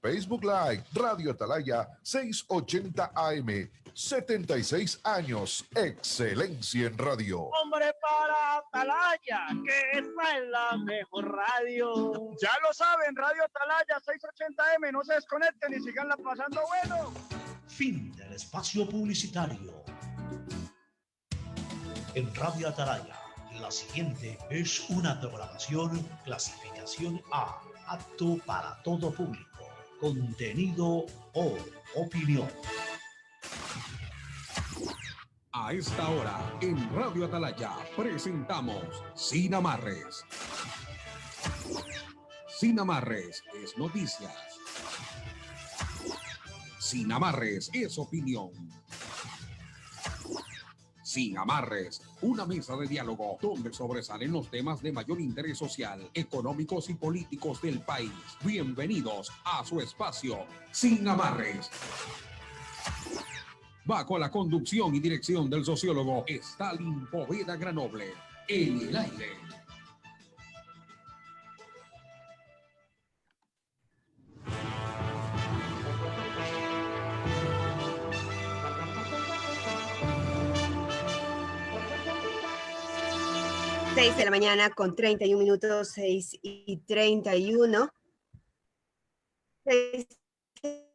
Facebook Live, Radio Atalaya 680 AM. 76 años, excelencia en radio. Hombre, para Atalaya, que esta es la mejor radio. Ya lo saben, Radio Atalaya 680 AM, no se desconecten y siganla pasando bueno. Fin del espacio publicitario. En Radio Atalaya, la siguiente es una programación clasificación A, apto para todo público, contenido o opinión. A esta hora, en Radio Atalaya, presentamos Sin Amarres. Sin Amarres es noticias. Sin Amarres es opinión. Sin Amarres, una mesa de diálogo donde sobresalen los temas de mayor interés social, económicos y políticos del país. Bienvenidos a su espacio, Sin Amarres. Bajo la conducción y dirección del sociólogo Stalin Poveda Granoble. En el aire. Seis de la mañana con 31 minutos, 6:31. 6 de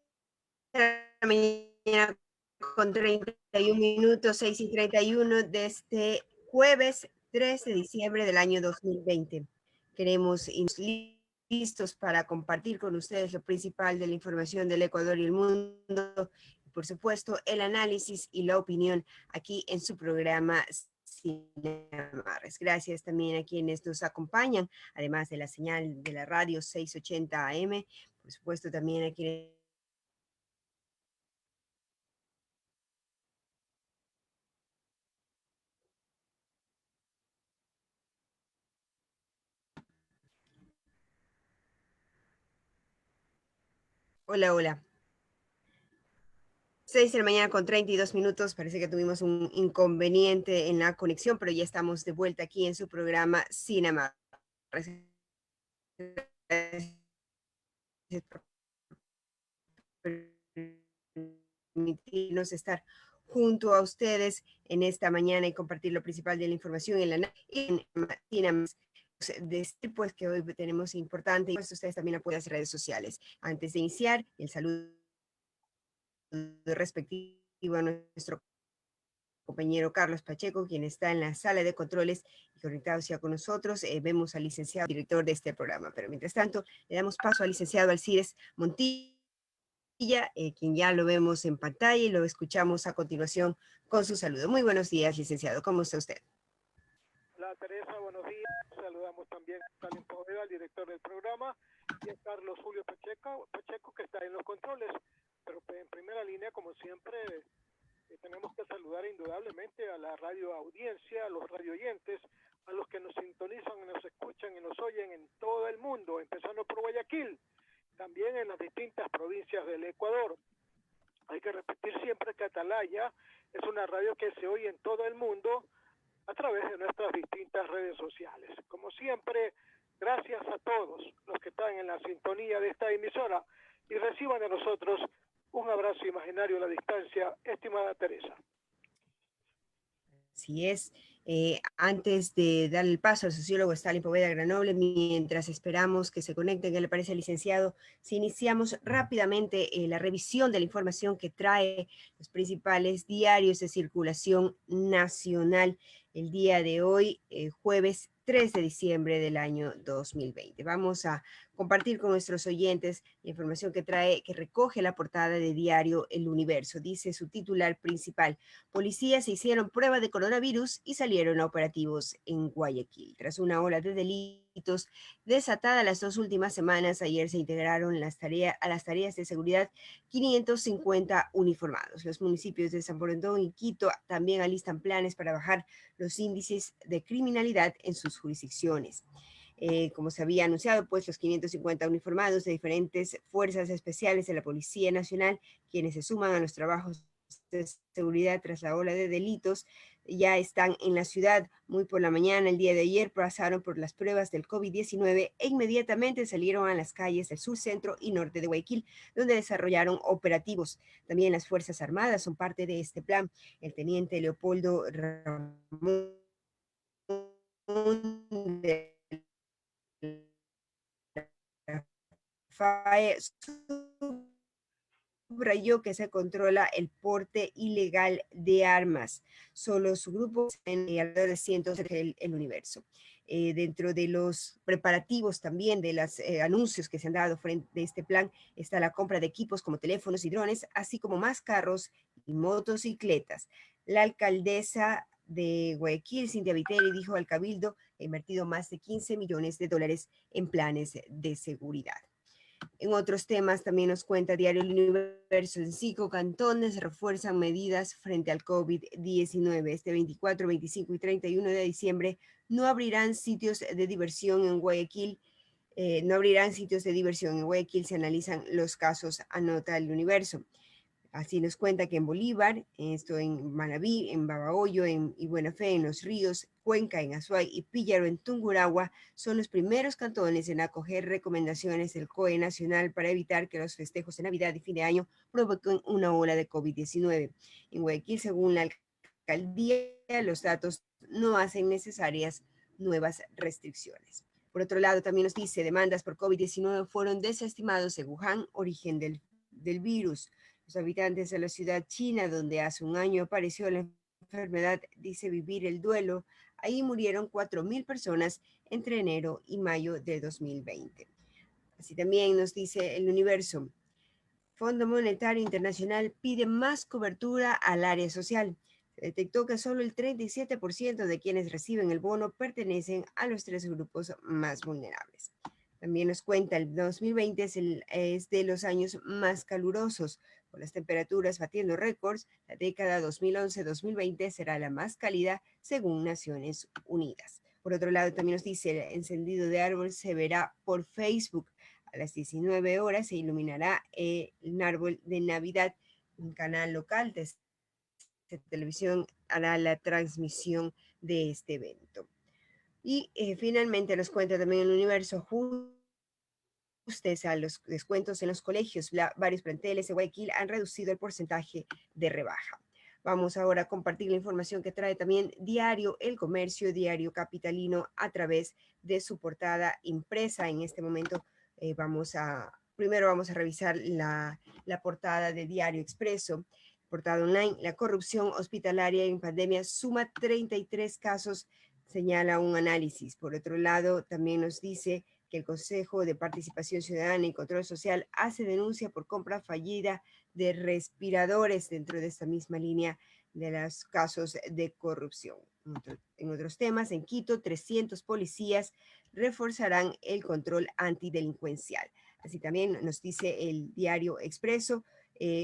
la mañana con 31 minutos, 6:31 de este jueves 3 de diciembre del año 2020. Queremos listos para compartir con ustedes lo principal de la información del Ecuador y el mundo, y por supuesto el análisis y la opinión aquí en su programa Sin Amarres. Gracias también a quienes nos acompañan, además de la señal de la radio 680 AM, por supuesto también a quienes Hola. 6 de la mañana con 32 minutos. Parece que tuvimos un inconveniente en la conexión, pero ya estamos de vuelta aquí en su programa Sin Amarres. Permitirnos estar junto a ustedes en esta mañana y compartir lo principal de la información en Sin Amarres. Decir pues que hoy tenemos importante y pues ustedes también apoyan las redes sociales. Antes de iniciar, el saludo respectivo a nuestro compañero Carlos Pacheco, quien está en la sala de controles y conectado ya con nosotros. Vemos al licenciado director de este programa, pero mientras tanto le damos paso al licenciado Alcides Montilla, quien ya lo vemos en pantalla y lo escuchamos a continuación con su saludo. Muy buenos días, licenciado. ¿Cómo está usted? Hola Teresa, buenos días. Saludamos también a Stalin Poveda, el director del programa, y a Carlos Julio Pacheco, que está en los controles. Pero en primera línea, como siempre, tenemos que saludar indudablemente a la radio audiencia, a los radio oyentes, a los que nos sintonizan, nos escuchan y nos oyen en todo el mundo, empezando por Guayaquil, también en las distintas provincias del Ecuador. Hay que repetir siempre que Atalaya es una radio que se oye en todo el mundo a través de nuestras distintas redes sociales. Como siempre, gracias a todos los que están en la sintonía de esta emisora y reciban de nosotros un abrazo imaginario a la distancia, estimada Teresa. Así es. Antes de dar el paso al sociólogo Stalin Poveda Granoble, mientras esperamos que se conecten, ¿qué le parece, licenciado? Si iniciamos rápidamente la revisión de la información que trae los principales diarios de circulación nacional el día de hoy, jueves 3 de diciembre del año 2020. Vamos a compartir con nuestros oyentes la información que recoge la portada de diario El Universo. Dice su titular principal: policías se hicieron prueba de coronavirus y salieron a operativos en Guayaquil. Tras una ola de delitos desatada las 2 últimas semanas, ayer se integraron a las tareas de seguridad 550 uniformados. Los municipios de San Borondón y Quito también alistan planes para bajar los índices de criminalidad en sus jurisdicciones. Como se había anunciado, pues los 550 uniformados de diferentes fuerzas especiales de la Policía Nacional, quienes se suman a los trabajos de seguridad tras la ola de delitos, ya están en la ciudad. Muy por la mañana, el día de ayer, pasaron por las pruebas del COVID-19 e inmediatamente salieron a las calles del sur, centro y norte de Guayaquil, donde desarrollaron operativos. También las Fuerzas Armadas son parte de este plan. El teniente Leopoldo Ramón de la FAE subrayó que se controla el porte ilegal de armas. Solo su grupo en alrededor de cientos el universo. Dentro de los preparativos también de los anuncios que se han dado frente a este plan está la compra de equipos como teléfonos y drones, así como más carros y motocicletas. La alcaldesa de Guayaquil, Cintia Viteri, dijo al Cabildo ha invertido más de 15 millones de dólares en planes de seguridad. En otros temas también nos cuenta Diario El Universo, en 5 cantones refuerzan medidas frente al COVID-19. Este 24, 25 y 31 de diciembre no abrirán sitios de diversión en Guayaquil. Se analizan los casos, anota El Universo. Así nos cuenta que en Bolívar, esto en Manabí, en Babahoyo, y Buena Fe, en Los Ríos, Cuenca, en Azuay y Píllaro, en Tungurahua, son los primeros cantones en acoger recomendaciones del COE nacional para evitar que los festejos de Navidad y fin de año provoquen una ola de COVID-19. En Guayaquil, según la alcaldía, los datos no hacen necesarias nuevas restricciones. Por otro lado, también nos dice, demandas por COVID-19 fueron desestimados en Wuhan, origen del virus. Los habitantes de la ciudad china, donde hace un año apareció la enfermedad, dice vivir el duelo. Ahí murieron 4.000 personas entre enero y mayo de 2020. Así también nos dice El Universo. Fondo Monetario Internacional pide más cobertura al área social. Se detectó que solo el 37% de quienes reciben el bono pertenecen a los 3 grupos más vulnerables. También nos cuenta, el 2020 es de los años más calurosos, con las temperaturas batiendo récords. La década 2011-2020 será la más cálida según Naciones Unidas. Por otro lado, también nos dice, el encendido de árbol se verá por Facebook. A las 19 horas se iluminará un árbol de Navidad. Un canal local de televisión hará la transmisión de este evento. Y finalmente nos cuenta también El Universo, ajustes a los descuentos en los colegios. Varios planteles de Guayaquil han reducido el porcentaje de rebaja. Vamos ahora a compartir la información que trae también Diario El Comercio, diario capitalino, a través de su portada impresa. En este momento primero vamos a revisar la portada de Diario Expreso. Portada online, la corrupción hospitalaria en pandemia suma 33 casos, señala un análisis. Por otro lado, también nos dice que el Consejo de Participación Ciudadana y Control Social hace denuncia por compra fallida de respiradores dentro de esta misma línea de los casos de corrupción. En otros temas, en Quito, 300 policías reforzarán el control antidelincuencial. Así también nos dice el Diario Expreso,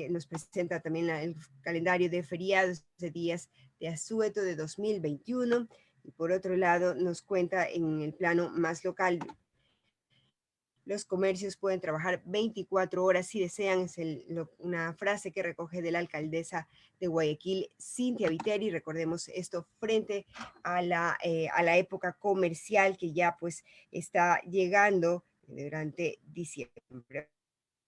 nos presenta también el calendario de feriados de días de asueto de 2021. Y por otro lado, nos cuenta en el plano más local, los comercios pueden trabajar 24 horas si desean. Es una frase que recoge de la alcaldesa de Guayaquil, Cintia Viteri. Recordemos esto frente a la época comercial que ya pues está llegando durante diciembre.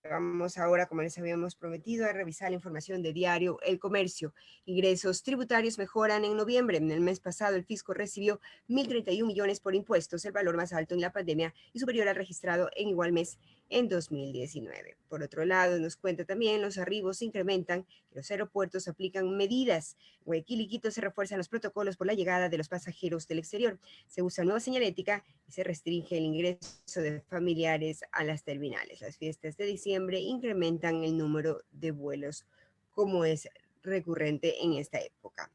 Vamos ahora, como les habíamos prometido, a revisar la información de Diario El Comercio. Ingresos tributarios mejoran en noviembre. En el mes pasado, el fisco recibió 1.031 millones por impuestos, el valor más alto en la pandemia y superior al registrado en igual mes en 2019. Por otro lado, nos cuenta también, los arribos incrementan y los aeropuertos aplican medidas. En Guayaquil y Quito se refuerzan los protocolos por la llegada de los pasajeros del exterior. Se usa nueva señalética y se restringe el ingreso de familiares a las terminales. Las fiestas de diciembre incrementan el número de vuelos, como es recurrente en esta época.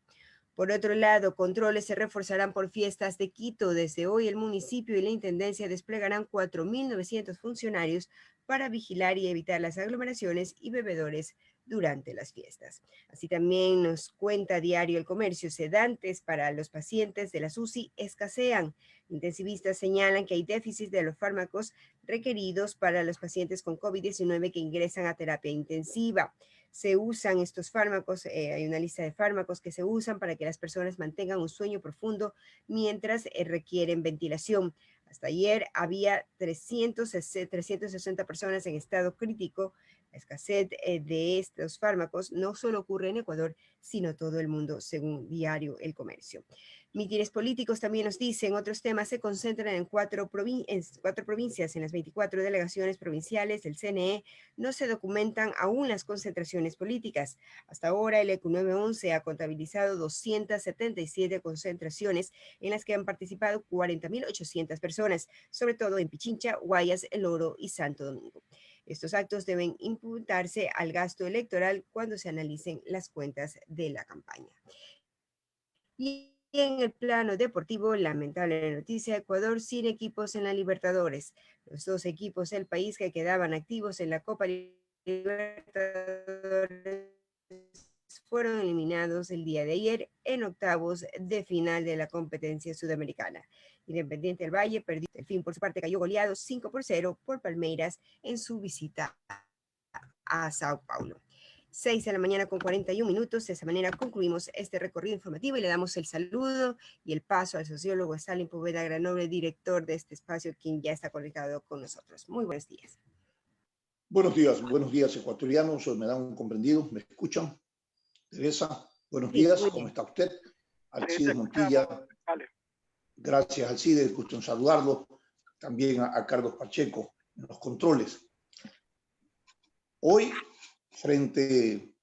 Por otro lado, controles se reforzarán por fiestas de Quito. Desde hoy, el municipio y la intendencia desplegarán 4.900 funcionarios para vigilar y evitar las aglomeraciones y bebedores durante las fiestas. Así también nos cuenta Diario El Comercio, sedantes para los pacientes de la UCI escasean. Intensivistas señalan que hay déficit de los fármacos requeridos para los pacientes con COVID-19 que ingresan a terapia intensiva. se usan estos fármacos, hay una lista de fármacos que se usan para que las personas mantengan un sueño profundo mientras requieren ventilación. Hasta ayer había 360 personas en estado crítico. La escasez de estos fármacos no solo ocurre en Ecuador, sino todo el mundo, según Diario El Comercio. Mítines políticos también nos dicen, otros temas se concentran en cuatro provincias. En las 24 delegaciones provinciales del CNE no se documentan aún las concentraciones políticas. Hasta ahora el ECU 911 ha contabilizado 277 concentraciones en las que han participado 40.800 personas, sobre todo en Pichincha, Guayas, El Oro y Santo Domingo. Estos actos deben imputarse al gasto electoral cuando se analicen las cuentas de la campaña. Y en el plano deportivo, lamentable noticia, Ecuador sin equipos en la Libertadores. Los dos equipos del país que quedaban activos en la Copa Libertadores fueron eliminados el día de ayer en octavos de final de la competencia sudamericana. Independiente del Valle perdió. El fin, por su parte, cayó goleado 5-0 por Palmeiras en su visita a Sao Paulo. 6 de la mañana con 41 minutos. De esa manera concluimos este recorrido informativo y le damos el saludo y el paso al sociólogo Stalin Poveda Granoble, director de este espacio, quien ya está conectado con nosotros. Muy buenos días. Buenos días ecuatorianos, me dan un comprendido, ¿me escuchan? Teresa, buenos días, ¿cómo está usted? Alcides Montilla, gracias Alcides, gusto en saludarlo, también a Carlos Pacheco en los controles. Hoy, frente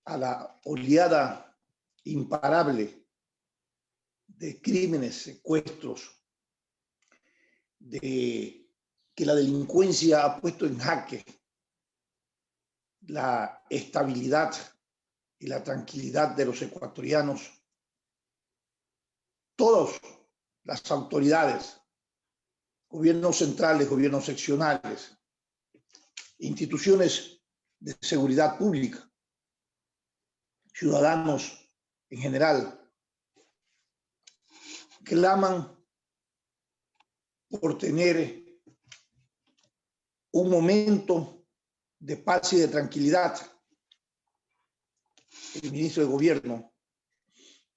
a la oleada imparable de crímenes, secuestros, de que la delincuencia ha puesto en jaque la estabilidad y la tranquilidad de los ecuatorianos, todas las autoridades, gobiernos centrales, gobiernos seccionales, instituciones de seguridad pública, ciudadanos en general, claman por tener un momento de paz y de tranquilidad. El ministro de Gobierno,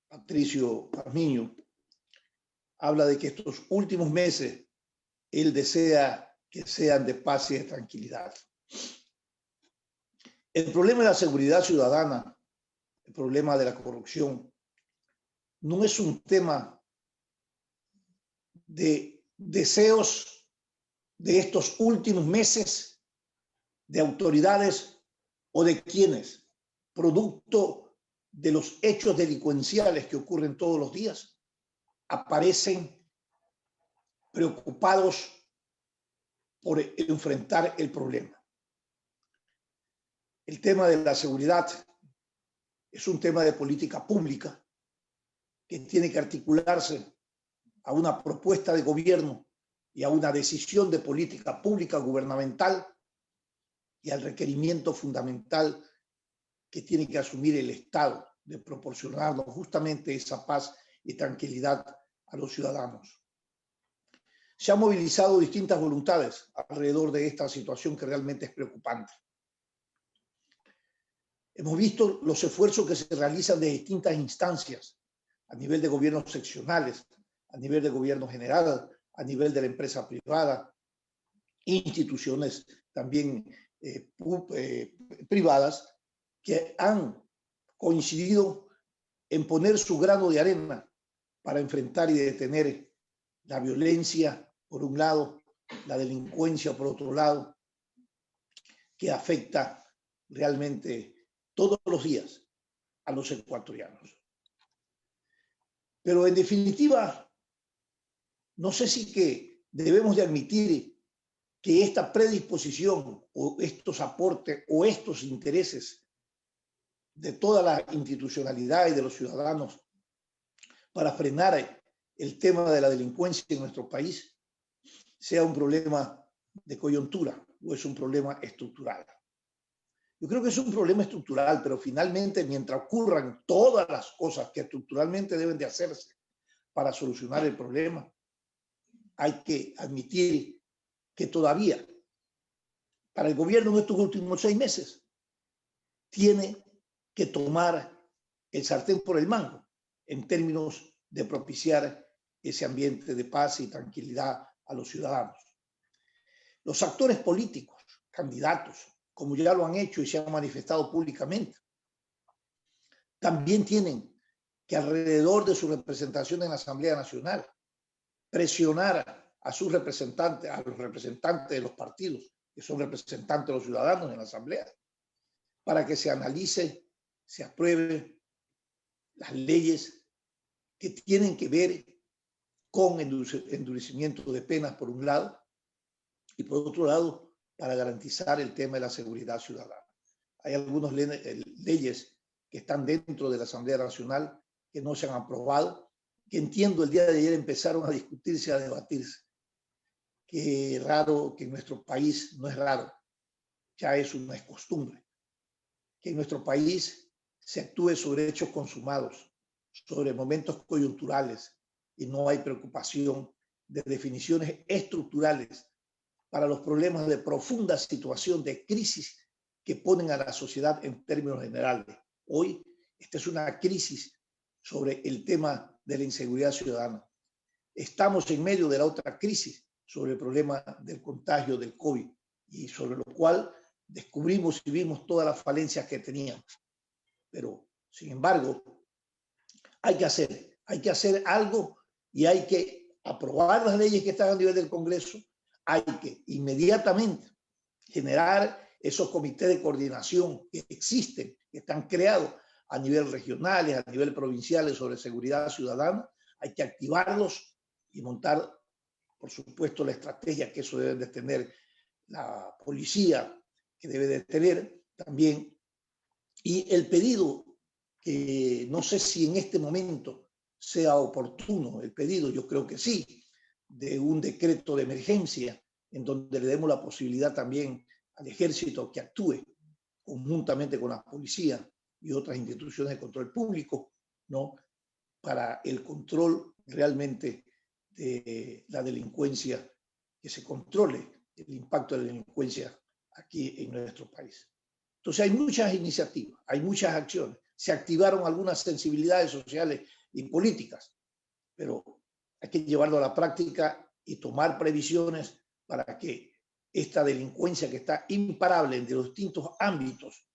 Patricio Parmiño, habla de que estos últimos meses él desea que sean de paz y de tranquilidad. El problema de la seguridad ciudadana, el problema de la corrupción, no es un tema de deseos de estos últimos meses de autoridades o de quienes, producto de los hechos delincuenciales que ocurren todos los días, aparecen preocupados por enfrentar el problema. El tema de la seguridad es un tema de política pública que tiene que articularse a una propuesta de gobierno y a una decisión de política pública gubernamental y al requerimiento fundamental que tiene que asumir el Estado de proporcionarnos justamente esa paz y tranquilidad a los ciudadanos. Se han movilizado distintas voluntades alrededor de esta situación que realmente es preocupante. Hemos visto los esfuerzos que se realizan de distintas instancias, a nivel de gobiernos seccionales, a nivel de gobierno general, a nivel de la empresa privada, instituciones también privadas que han coincidido en poner su grano de arena para enfrentar y detener la violencia, por un lado, la delincuencia, por otro lado, que afecta realmente todos los días a los ecuatorianos. Pero en definitiva, no sé si que debemos de admitir que esta predisposición o estos aportes o estos intereses de toda la institucionalidad y de los ciudadanos para frenar el tema de la delincuencia en nuestro país sea un problema de coyuntura o es un problema estructural. Yo creo que es un problema estructural, pero finalmente mientras ocurran todas las cosas que estructuralmente deben de hacerse para solucionar el problema, hay que admitir que todavía para el gobierno en estos últimos 6 meses tiene que tomar el sartén por el mango en términos de propiciar ese ambiente de paz y tranquilidad a los ciudadanos. Los actores políticos, candidatos, como ya lo han hecho y se han manifestado públicamente, también tienen que alrededor de su representación en la Asamblea Nacional presionar a sus representantes, a los representantes de los partidos, que son representantes de los ciudadanos en la Asamblea, para que se analice, se apruebe las leyes que tienen que ver con endurecimiento de penas por un lado y por otro lado para garantizar el tema de la seguridad ciudadana. Hay algunas leyes que están dentro de la Asamblea Nacional que no se han aprobado, que entiendo el día de ayer empezaron a discutirse, a debatirse. Qué raro que en nuestro país, no es raro, ya es una costumbre, que en nuestro país se actúe sobre hechos consumados, sobre momentos coyunturales y no hay preocupación de definiciones estructurales para los problemas de profunda situación de crisis que ponen a la sociedad en términos generales. Hoy, esta es una crisis sobre el tema de la inseguridad ciudadana. Estamos en medio de la otra crisis sobre el problema del contagio del COVID y sobre lo cual descubrimos y vimos todas las falencias que teníamos. Pero, sin embargo, hay que hacer algo y hay que aprobar las leyes que están a nivel del Congreso. Hay que inmediatamente generar esos comités de coordinación que existen, que están creados a nivel regionales, a nivel provinciales sobre seguridad ciudadana. Hay que activarlos y montar, por supuesto, la estrategia que eso debe de tener la policía, que debe de tener también. Y el pedido, que no sé si en este momento sea oportuno, el pedido, yo creo que sí, de un decreto de emergencia en donde le demos la posibilidad también al ejército que actúe conjuntamente con la policía y otras instituciones de control público, ¿no? Para el control realmente de la delincuencia, que se controle el impacto de la delincuencia aquí en nuestro país. Entonces hay muchas iniciativas, hay muchas acciones, se activaron algunas sensibilidades sociales y políticas, pero hay que llevarlo a la práctica y tomar previsiones para que esta delincuencia que está imparable en los distintos ámbitos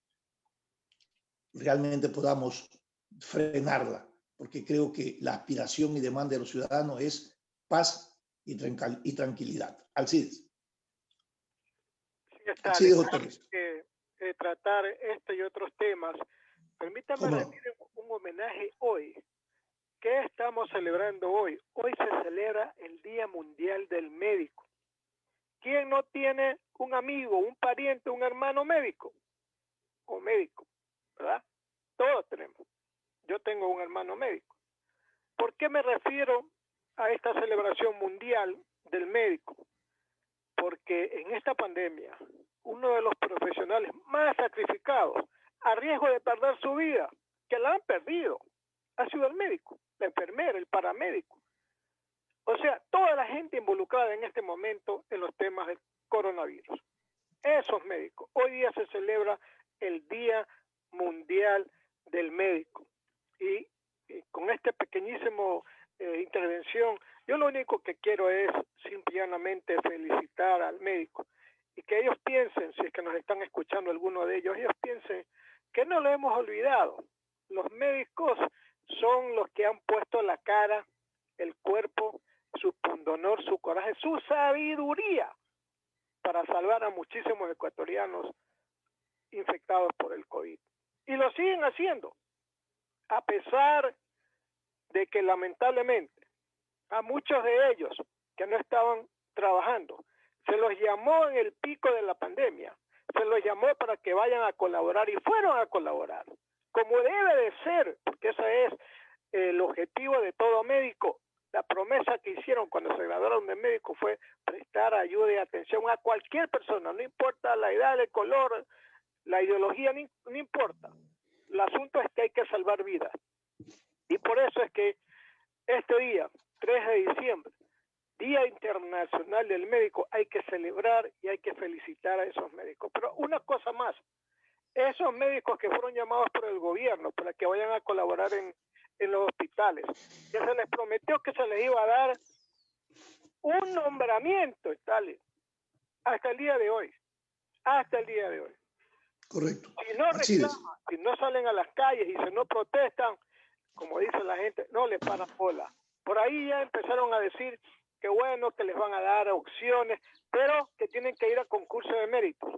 realmente podamos frenarla, porque creo que la aspiración y demanda de los ciudadanos es paz y tranquilidad. Alcides. Alcides Ortega. Tratar este y otros temas. Permítame rendir un homenaje hoy. ¿Qué estamos celebrando hoy? Hoy se celebra el Día Mundial del Médico. ¿Quién no tiene un amigo, un pariente, un hermano médico? O médico, ¿verdad? Todos tenemos. Yo tengo un hermano médico. ¿Por qué me refiero a esta celebración mundial del médico? Porque en esta pandemia, uno de los profesionales más sacrificados, a riesgo de perder su vida, que la han perdido, ha sido el médico, la enfermera, el paramédico. O sea, toda la gente involucrada en este momento en los temas del coronavirus. Esos médicos. Hoy día se celebra el Día Mundial del Médico. Y con este pequeñísimo intervención, yo lo único que quiero es simplemente felicitar al médico y que ellos piensen, si es que nos están escuchando alguno de ellos, ellos piensen que no lo hemos olvidado. Los médicos son los que han puesto la cara, el cuerpo, su pundonor, su coraje, su sabiduría para salvar a muchísimos ecuatorianos infectados por el COVID. Y lo siguen haciendo, a pesar de que lamentablemente a muchos de ellos que no estaban trabajando, se los llamó en el pico de la pandemia, se los llamó para que vayan a colaborar y fueron a colaborar, como debe de ser, porque ese es el objetivo de todo médico. La promesa que hicieron cuando se graduaron de médico fue prestar ayuda y atención a cualquier persona, no importa la edad, el color, la ideología, no importa. El asunto es que hay que salvar vidas. Y por eso es que este día, 3 de diciembre, Día Internacional del Médico, hay que celebrar y hay que felicitar a esos médicos. Pero una cosa más, esos médicos que fueron llamados por el gobierno para que vayan a colaborar en los hospitales, que se les prometió que se les iba a dar un nombramiento, Stalin, hasta el día de hoy. Hasta el día de hoy. Correcto. Si no reclaman, si no salen a las calles y si no protestan, como dice la gente, no les paran bola. Por ahí ya empezaron a decir que bueno, que les van a dar opciones, pero que tienen que ir a concurso de méritos.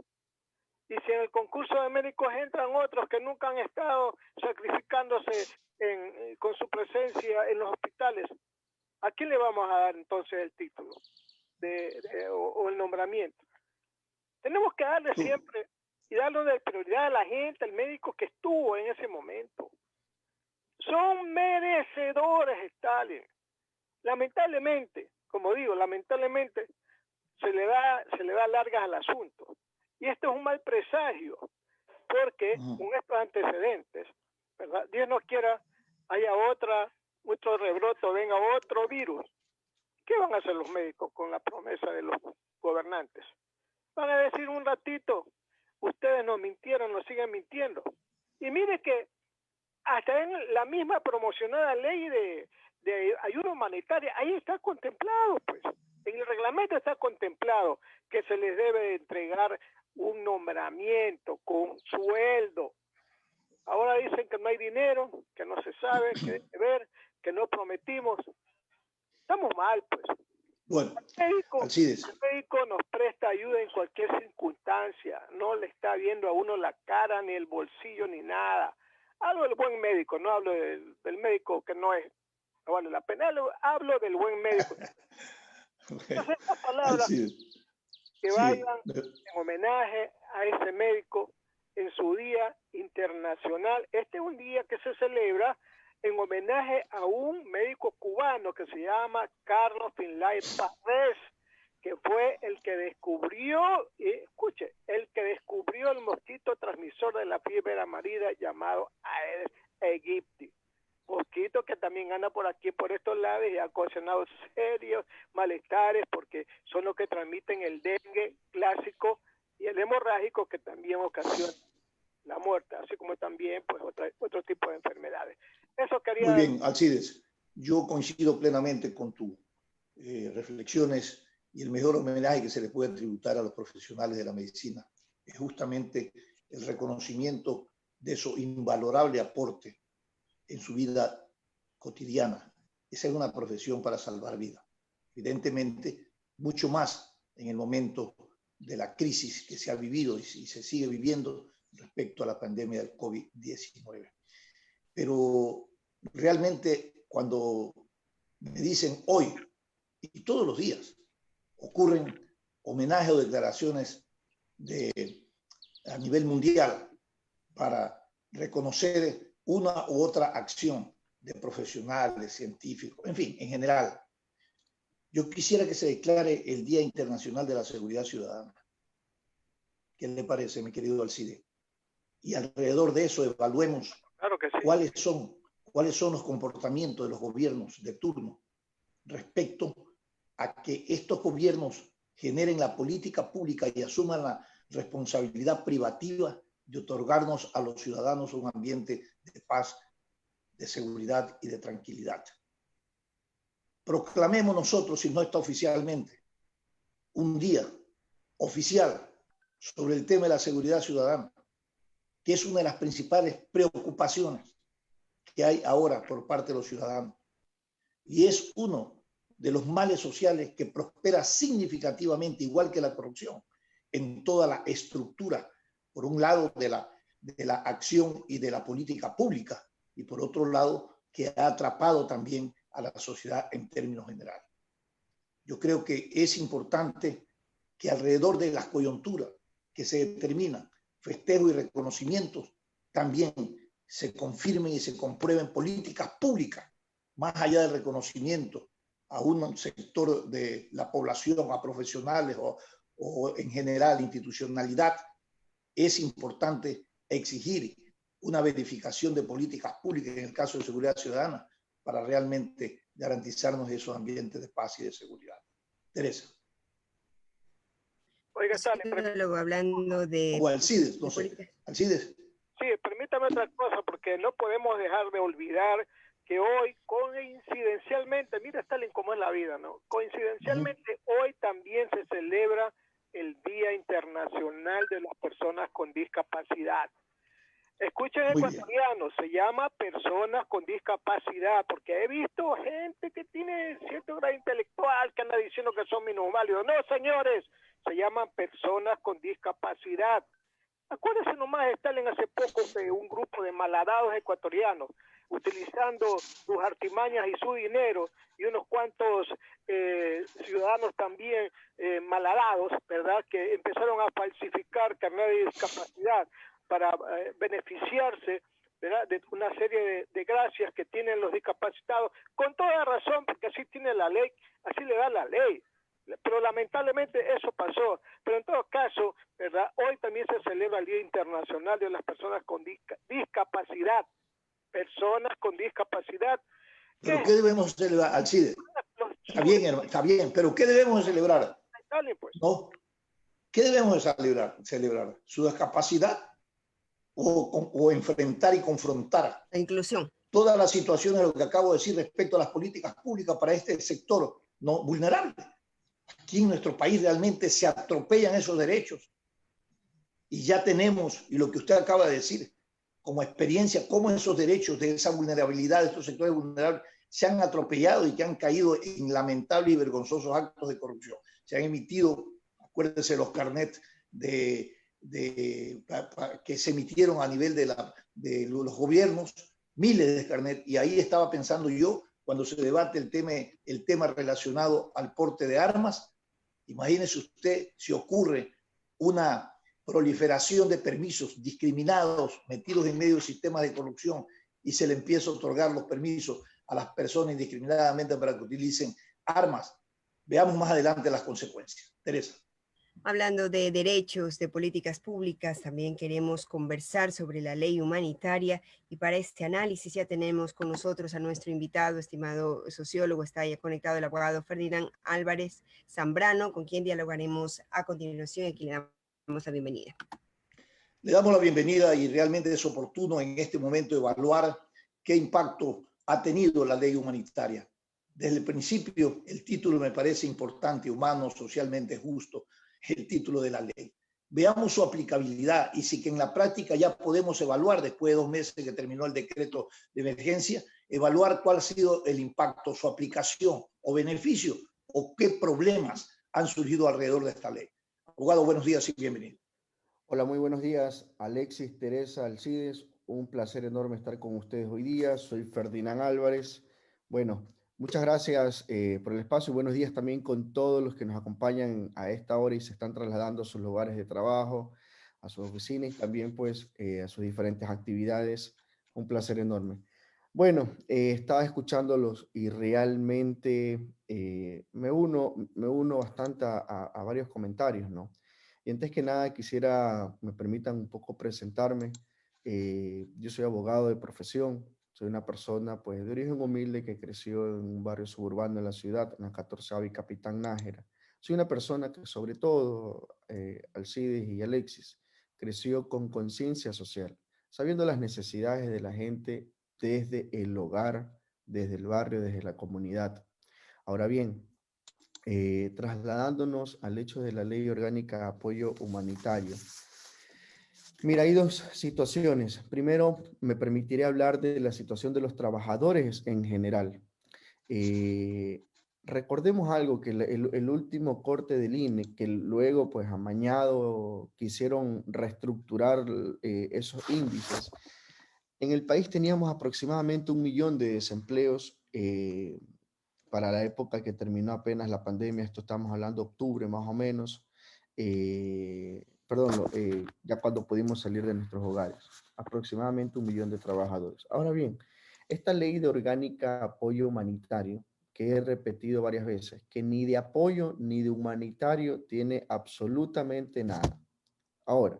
Y si en el concurso de méritos entran otros que nunca han estado sacrificándose con su presencia en los hospitales, ¿a quién le vamos a dar entonces el título o el nombramiento? Tenemos que darle siempre y darle de prioridad a la gente, al médico que estuvo en ese momento. Son merecedores, Stalin. Lamentablemente, como digo, lamentablemente se le da largas al asunto. Y esto es un mal presagio, porque con estos antecedentes, ¿verdad? Dios no quiera, haya otro rebroto, venga otro virus. ¿Qué van a hacer los médicos con la promesa de los gobernantes? Van a decir un ratito, ustedes nos mintieron, nos siguen mintiendo. Y mire que hasta en la misma promocionada ley de ayuda humanitaria, ahí está contemplado, pues. En el reglamento está contemplado que se les debe entregar un nombramiento con sueldo. Ahora dicen que no hay dinero, que no se sabe, que debe ver, que no prometimos. Estamos mal, pues. Bueno, el médico nos presta ayuda en cualquier circunstancia, no le está viendo a uno la cara, ni el bolsillo, ni nada. Hablo del buen médico, no hablo del médico que no vale la pena, hablo del buen médico. Entonces, estas palabras que vayan en homenaje a ese médico en su Día Internacional. Este es un día que se celebra en homenaje a un médico cubano que se llama Carlos Finlay Párez, que fue el que descubrió, escuche, el que descubrió el mosquito transmisor de la fiebre amarilla llamado Aedes aegypti. Mosquito que también anda por aquí, por estos lados, y ha ocasionado serios malestares porque son los que transmiten el dengue clásico y el hemorrágico, que también ocasiona la muerte, así como también pues otro tipo de enfermedades. Eso quería... Muy bien, Alcides, yo coincido plenamente con tus reflexiones, y el mejor homenaje que se le puede tributar a los profesionales de la medicina es justamente el reconocimiento de su invalorable aporte en su vida cotidiana. Esa es una profesión para salvar vidas. Evidentemente, mucho más en el momento de la crisis que se ha vivido y se sigue viviendo respecto a la pandemia del COVID-19. Pero realmente cuando me dicen hoy y todos los días ocurren homenajes o declaraciones a nivel mundial para reconocer una u otra acción de profesionales, científicos, en fin, en general. Yo quisiera que se declare el Día Internacional de la Seguridad Ciudadana. ¿Qué le parece, mi querido Alcide? Y alrededor de eso evaluemos cuáles son los comportamientos de los gobiernos de turno respecto a que estos gobiernos generen la política pública y asuman la responsabilidad privativa de otorgarnos a los ciudadanos un ambiente de paz, de seguridad y de tranquilidad. Proclamemos nosotros, si no está oficialmente, un día oficial sobre el tema de la seguridad ciudadana, que es una de las principales preocupaciones que hay ahora por parte de los ciudadanos. Y es uno de los males sociales que prospera significativamente, igual que la corrupción, en toda la estructura, por un lado de la acción y de la política pública, y por otro lado que ha atrapado también a la sociedad en términos generales. Yo creo que es importante que alrededor de las coyunturas que se determinan, festejos y reconocimientos, también se confirmen y se comprueben políticas públicas, más allá del reconocimiento a un sector de la población, a profesionales o en general institucionalidad. Es importante exigir una verificación de políticas públicas en el caso de seguridad ciudadana para realmente garantizarnos esos ambientes de paz y de seguridad. Teresa. Oiga, Stalin, Luego hablando de, O Alcides, no de sé. política. Alcides. sí, permítame otra cosa, porque no podemos dejar de olvidar que hoy, coincidencialmente, mira, Stalin, cómo es la vida, ¿no? Coincidencialmente, hoy también se celebra el Día Internacional de las Personas con Discapacidad. Escuchen, Muy bien. ecuatorianos, se llama personas con discapacidad, porque he visto gente que tiene cierto grado intelectual que anda diciendo que son minusválidos. No, señores, se llaman personas con discapacidad. Acuérdense nomás, Stalin, hace poco que un grupo de malhadados ecuatorianos, utilizando sus artimañas y su dinero, y unos cuantos ciudadanos también malhadados, ¿verdad?, que empezaron a falsificar carnet de discapacidad para beneficiarse, ¿verdad?, de una serie de gracias que tienen los discapacitados, con toda razón, porque así tiene la ley, así le da la ley. Pero lamentablemente eso pasó. Pero en todo caso, ¿verdad?, hoy también se celebra el Día Internacional de las Personas con Discapacidad. Personas con discapacidad. ¿Pero qué debemos celebrar, Alcides? Está bien, pero ¿qué debemos celebrar? Pues. ¿No? ¿Qué debemos celebrar? ¿Su discapacidad o enfrentar y confrontar La inclusión. todas las situaciones de lo que acabo de decir respecto a las políticas públicas para este sector no vulnerable? Aquí en nuestro país realmente se atropellan esos derechos y ya tenemos, y lo que usted acaba de decir, como experiencia, cómo esos derechos de esa vulnerabilidad, de estos sectores vulnerables, se han atropellado y que han caído en lamentables y vergonzosos actos de corrupción. Se han emitido, acuérdense, los carnets que se emitieron a nivel de los gobiernos, miles de carnets, y ahí estaba pensando yo, cuando se debate el tema relacionado al porte de armas, imagínese usted si ocurre una proliferación de permisos discriminados, metidos en medio del sistema de corrupción, y se le empieza a otorgar los permisos a las personas indiscriminadamente para que utilicen armas. Veamos más adelante las consecuencias. Teresa. Hablando de derechos, de políticas públicas, también queremos conversar sobre la ley humanitaria y para este análisis ya tenemos con nosotros a nuestro invitado, estimado sociólogo, está ya conectado el abogado Ferdinand Álvarez Zambrano, con quien dialogaremos a continuación y aquí le damos la bienvenida. Le damos la bienvenida y realmente es oportuno en este momento evaluar qué impacto ha tenido la ley humanitaria. Desde el principio, el título me parece importante, humano, socialmente justo, el título de la ley. Veamos su aplicabilidad y si que en la práctica ya podemos evaluar, después de 2 meses que terminó el decreto de emergencia, evaluar cuál ha sido el impacto, su aplicación o beneficio o qué problemas han surgido alrededor de esta ley. Abogado, buenos días y bienvenido. Hola, muy buenos días, Alexis, Teresa, Alcides. Un placer enorme estar con ustedes hoy día. Soy Ferdinand Álvarez. Bueno, muchas gracias por el espacio y buenos días también con todos los que nos acompañan a esta hora y se están trasladando a sus lugares de trabajo, a sus oficinas y también pues a sus diferentes actividades. Un placer enorme. Bueno, estaba escuchándolos y realmente me uno bastante a varios comentarios, ¿no? Y antes que nada me permitan un poco presentarme. Yo soy abogado de profesión, soy una persona pues de origen humilde que creció en un barrio suburbano de la ciudad, en la 14ª y Capitán Nájera. Soy una persona que sobre todo, Alcides y Alexis, creció con conciencia social, sabiendo las necesidades de la gente desde el hogar, desde el barrio, desde la comunidad. Ahora bien, trasladándonos al hecho de la Ley Orgánica de Apoyo Humanitario. Mira, hay 2 situaciones. Primero, me permitiré hablar de la situación de los trabajadores en general. Recordemos algo, que el último corte del INE, que luego, pues, amañado, quisieron reestructurar esos índices. En el país teníamos aproximadamente 1 millón de desempleos para la época que terminó apenas la pandemia. Esto estamos hablando de octubre más o menos. Ya cuando pudimos salir de nuestros hogares. Aproximadamente 1 millón de trabajadores. Ahora bien, esta ley de orgánica apoyo humanitario, que he repetido varias veces, que ni de apoyo ni de humanitario tiene absolutamente nada. Ahora,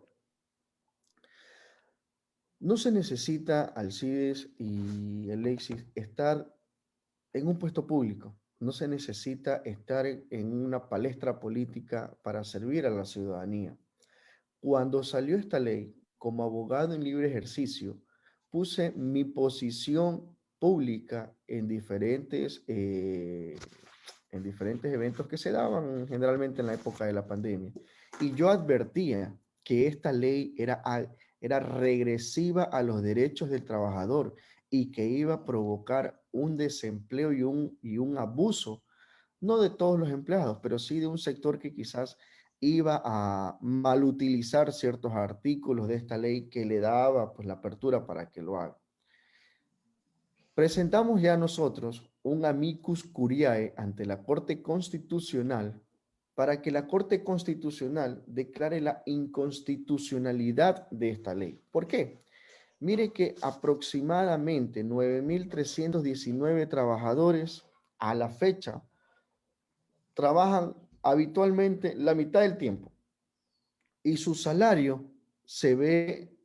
no se necesita, Alcides y Alexis, estar en un puesto público. no se necesita estar en una palestra política para servir a la ciudadanía. Cuando salió esta ley, como abogado en libre ejercicio, puse mi posición pública en diferentes eventos que se daban generalmente en la época de la pandemia. Y yo advertía que esta ley era regresiva a los derechos del trabajador y que iba a provocar un desempleo y un abuso, no de todos los empleados, pero sí de un sector que quizás iba a malutilizar ciertos artículos de esta ley que le daba pues la apertura para que lo haga. Presentamos ya nosotros un amicus curiae ante la Corte Constitucional para que la Corte Constitucional declare la inconstitucionalidad de esta ley. ¿Por qué? Mire que aproximadamente 9.319 trabajadores a la fecha trabajan habitualmente la mitad del tiempo y su salario se ve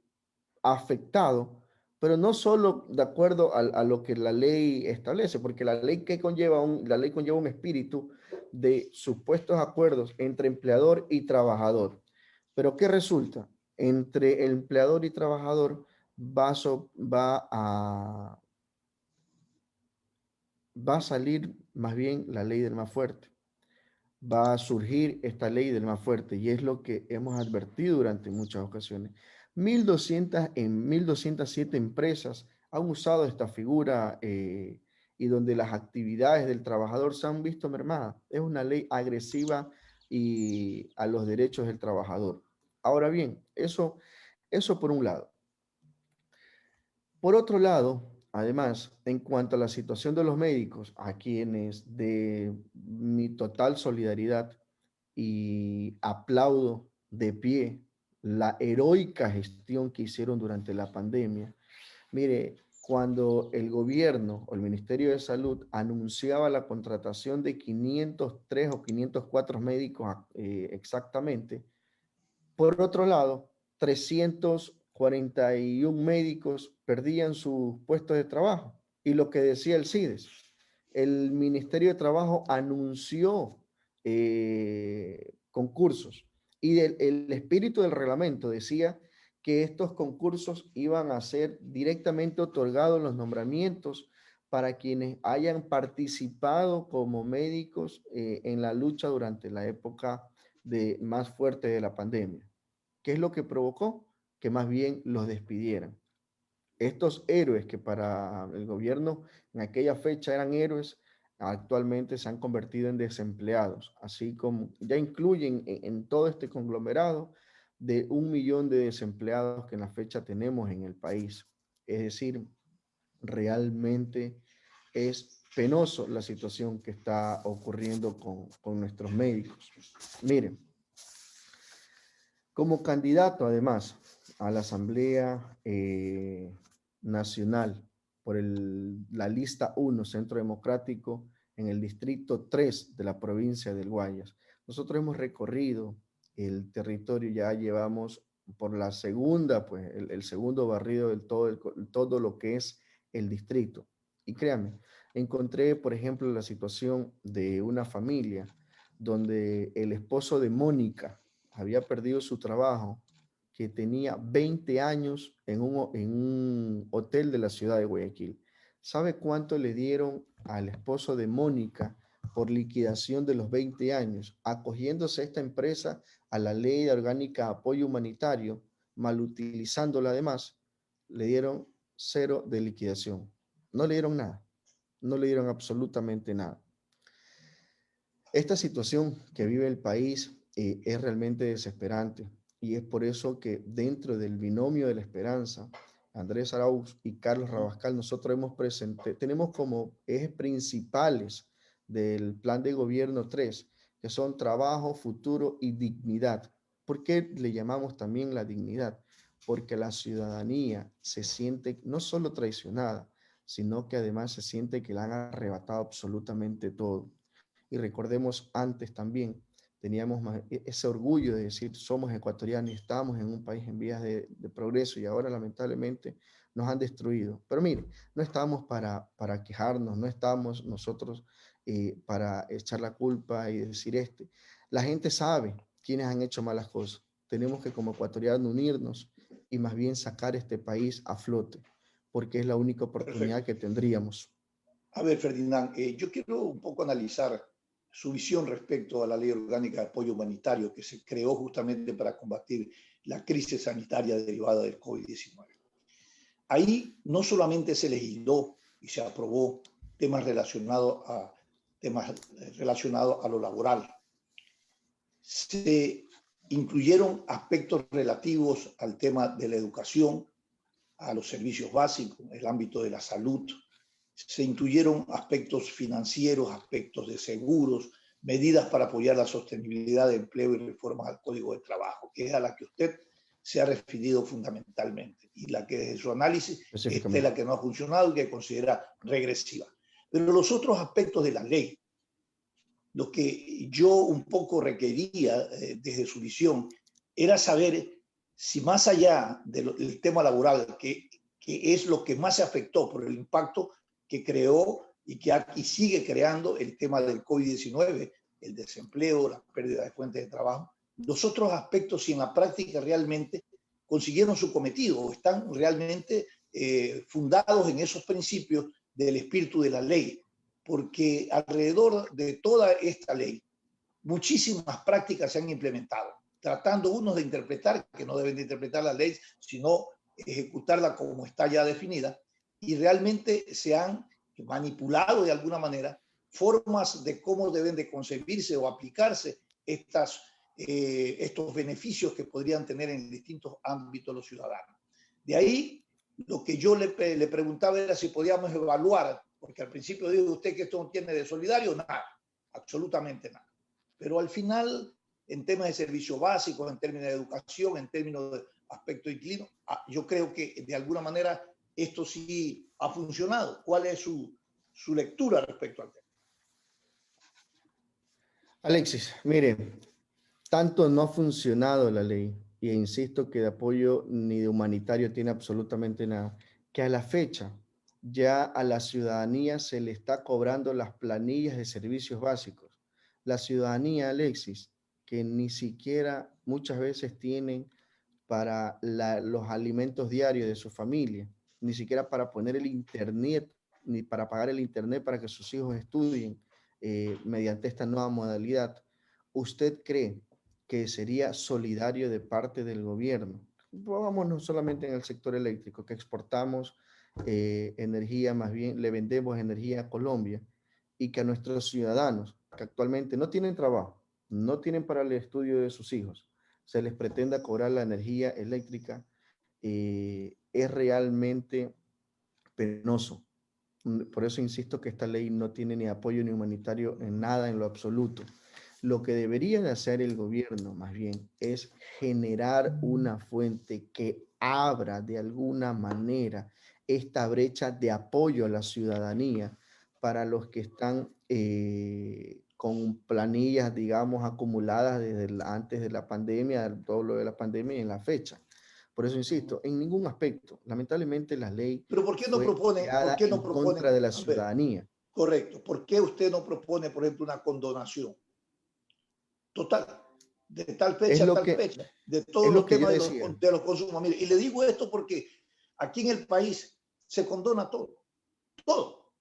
afectado, pero no solo de acuerdo a lo que la ley establece, porque la ley conlleva un espíritu de supuestos acuerdos entre empleador y trabajador. Pero ¿qué resulta? Entre el empleador y trabajador va a salir más bien la ley del más fuerte. Va a surgir esta ley del más fuerte y es lo que hemos advertido durante muchas ocasiones. 1.207 empresas han usado esta figura y donde las actividades del trabajador se han visto mermadas. Es una ley agresiva y a los derechos del trabajador. Ahora bien, eso por un lado. Por otro lado, además, en cuanto a la situación de los médicos, a quienes de mi total solidaridad y aplaudo de pie la heroica gestión que hicieron durante la pandemia. Mire, cuando el gobierno o el Ministerio de Salud anunciaba la contratación de 503 o 504 médicos exactamente, por otro lado, 341 médicos perdían sus puestos de trabajo. Y lo que decía el CIDES, el Ministerio de Trabajo anunció concursos y el espíritu del reglamento decía que estos concursos iban a ser directamente otorgados los nombramientos para quienes hayan participado como médicos en la lucha durante la época más fuerte de la pandemia. ¿Qué es lo que provocó? Que más bien los despidieran. Estos héroes que para el gobierno en aquella fecha eran héroes, actualmente se han convertido en desempleados, así como ya incluyen en todo este conglomerado de 1 millón de desempleados que en la fecha tenemos en el país. Es decir, realmente es penoso la situación que está ocurriendo con nuestros médicos. Miren, como candidato además a la Asamblea Nacional por la lista 1, Centro Democrático, en el distrito 3 de la provincia del Guayas. Nosotros hemos recorrido el territorio, ya llevamos por la segunda, pues el segundo barrido del todo lo que es el distrito. Y créanme, encontré, por ejemplo, la situación de una familia donde el esposo de Mónica había perdido su trabajo, que tenía 20 años en un hotel de la ciudad de Guayaquil. ¿Sabe cuánto le dieron al esposo de Mónica por liquidación de los 20 años? Acogiéndose esta empresa a la ley orgánica de apoyo humanitario, malutilizándola además, le dieron 0 de liquidación. No le dieron nada. No le dieron absolutamente nada. Esta situación que vive el país es realmente desesperante y es por eso que dentro del binomio de la esperanza, Andrés Arauz y Carlos Rabascal, nosotros tenemos como ejes principales del plan de gobierno 3, que son trabajo, futuro y dignidad. ¿Por qué le llamamos también la dignidad? Porque la ciudadanía se siente no solo traicionada, sino que además se siente que le han arrebatado absolutamente todo. Y recordemos antes también, teníamos ese orgullo de decir somos ecuatorianos y estamos en un país en vías de progreso y ahora lamentablemente nos han destruido. Pero mire, no estamos para quejarnos, no estamos nosotros para echar la culpa y decir La gente sabe quiénes han hecho malas cosas. Tenemos que como ecuatorianos unirnos y más bien sacar este país a flote, porque es la única oportunidad que tendríamos. A ver, Ferdinand, yo quiero un poco analizar su visión respecto a la Ley Orgánica de Apoyo Humanitario que se creó justamente para combatir la crisis sanitaria derivada del COVID-19. Ahí no solamente se legisló y se aprobó temas relacionados a lo laboral, se incluyeron aspectos relativos al tema de la educación, a los servicios básicos, el ámbito de la salud, se incluyeron aspectos financieros, aspectos de seguros, medidas para apoyar la sostenibilidad de empleo y reformas al Código de Trabajo, que es a la que usted se ha referido fundamentalmente y la que desde su análisis es la que no ha funcionado y que considera regresiva. Pero los otros aspectos de la ley, lo que yo un poco requería desde su visión era saber si más allá del tema laboral, que es lo que más se afectó por el impacto que creó y que y sigue creando el tema del COVID-19, el desempleo, la pérdida de fuentes de trabajo, los otros aspectos si en la práctica realmente consiguieron su cometido o están realmente fundados en esos principios del espíritu de la ley, porque alrededor de toda esta ley muchísimas prácticas se han implementado, tratando unos de interpretar, que no deben de interpretar la ley, sino ejecutarla como está ya definida, y realmente se han manipulado de alguna manera formas de cómo deben de concebirse o aplicarse estos beneficios que podrían tener en distintos ámbitos los ciudadanos. De ahí, lo que yo le preguntaba era si podíamos evaluar, porque al principio dijo usted que esto no tiene de solidario, nada, absolutamente nada. Pero al final, en temas de servicios básicos, en términos de educación, en términos de aspecto inquilino, yo creo que de alguna manera esto sí ha funcionado. ¿Cuál es su lectura respecto al tema? Alexis, mire, tanto no ha funcionado la ley, y insisto que de apoyo ni de humanitario tiene absolutamente nada, que a la fecha ya a la ciudadanía se le está cobrando las planillas de servicios básicos. La ciudadanía, Alexis, que ni siquiera muchas veces tienen para los alimentos diarios de su familia, ni siquiera para poner el internet, ni para pagar el internet para que sus hijos estudien mediante esta nueva modalidad. ¿Usted cree que sería solidario de parte del gobierno? Vámonos solamente en el sector eléctrico, que exportamos energía, más bien le vendemos energía a Colombia, y que a nuestros ciudadanos que actualmente no tienen trabajo, no tienen para el estudio de sus hijos, se les pretenda cobrar la energía eléctrica, es realmente penoso. Por eso insisto que esta ley no tiene ni apoyo ni humanitario en nada, en lo absoluto. Lo que debería de hacer el gobierno, más bien, es generar una fuente que abra de alguna manera esta brecha de apoyo a la ciudadanía para los que están con planillas, digamos, acumuladas desde antes de la pandemia, todo lo de la pandemia y en la fecha. Por eso insisto, en ningún aspecto, lamentablemente la ley Pero ¿por qué no propone, contra de la ciudadanía? Correcto. ¿Por qué usted no propone, por ejemplo, una condonación total, de tal fecha a tal fecha, de todos los temas de los consumos? Mire, y le digo esto porque aquí en el país se condona todo, todo.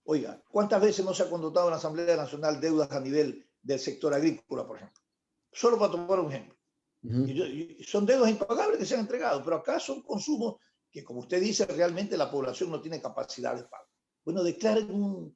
Oiga, ¿cuántas veces no se ha condonado en la Asamblea Nacional deudas a nivel del sector agrícola, por ejemplo? Solo para tomar un ejemplo. Y son deudas impagables que se han entregado, pero acá son consumos que, como usted dice, realmente la población no tiene capacidad de pago. Bueno, declaren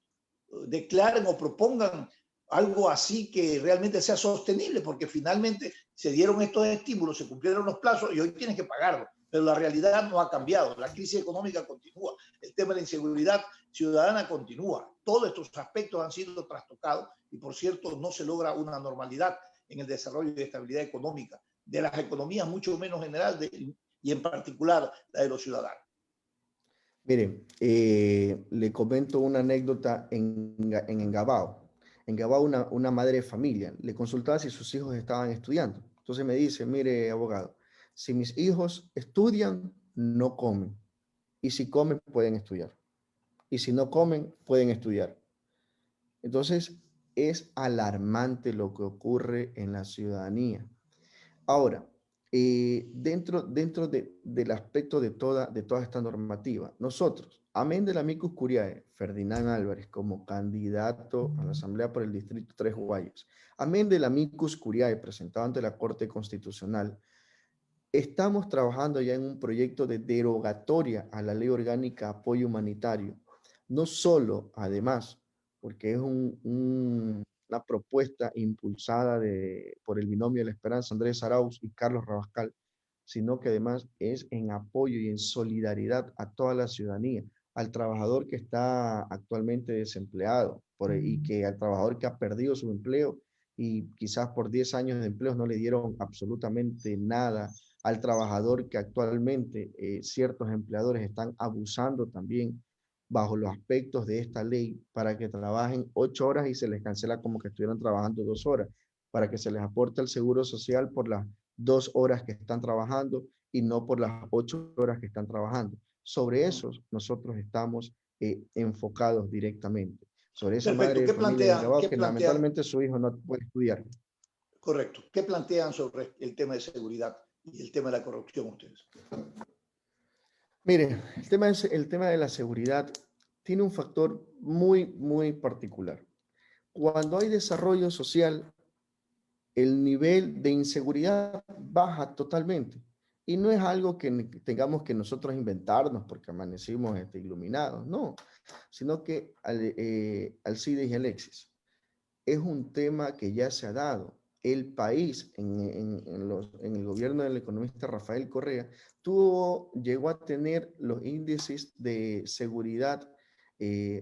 o propongan algo así que realmente sea sostenible, porque finalmente se dieron estos estímulos, se cumplieron los plazos y hoy tienes que pagarlo. Pero la realidad no ha cambiado, la crisis económica continúa, el tema de la inseguridad ciudadana continúa. Todos estos aspectos han sido trastocados y, por cierto, no se logra una normalidad en el desarrollo y estabilidad económica de las economías, mucho menos general y en particular la de los ciudadanos. Mire, le comento una anécdota en Engabao. En Engabao una madre de familia le consultaba si sus hijos estaban estudiando. Entonces me dice, mire, abogado, si mis hijos estudian, no comen. Y si comen, pueden estudiar. Y si no comen, pueden estudiar. Entonces, es alarmante lo que ocurre en la ciudadanía. Ahora, del aspecto de toda esta normativa, nosotros, amén del amicus curiae, Ferdinand Álvarez, como candidato a la Asamblea por el Distrito 3 Guayas, amén del amicus curiae presentado ante la Corte Constitucional, estamos trabajando ya en un proyecto de derogatoria a la Ley Orgánica de Apoyo Humanitario. No solo, además, porque es una propuesta impulsada por el binomio de la Esperanza, Andrés Arauz y Carlos Rabascal, sino que además es en apoyo y en solidaridad a toda la ciudadanía, al trabajador que está actualmente desempleado y que al trabajador que ha perdido su empleo y quizás por 10 años de empleo no le dieron absolutamente nada, al trabajador que actualmente ciertos empleadores están abusando también bajo los aspectos de esta ley para que trabajen 8 horas y se les cancela como que estuvieran trabajando 2 horas, para que se les aporte el seguro social por las 2 horas que están trabajando y no por las 8 horas que están trabajando. Sobre esos nosotros estamos enfocados directamente. Sobre esa Perfecto. madre de ¿Qué familia de plantean? Ingabao ¿Qué que plantean? lamentablemente su hijo no puede estudiar. Correcto. ¿Qué plantean sobre el tema de seguridad y el tema de la corrupción ustedes? Mire, el tema de la seguridad tiene un factor muy particular. Cuando hay desarrollo social, el nivel de inseguridad baja totalmente. Y no es algo que tengamos que nosotros inventarnos porque amanecimos iluminados, no, sino que Alcides y Alexis, es un tema que ya se ha dado. El país, en el gobierno del economista Rafael Correa, llegó a tener los índices de seguridad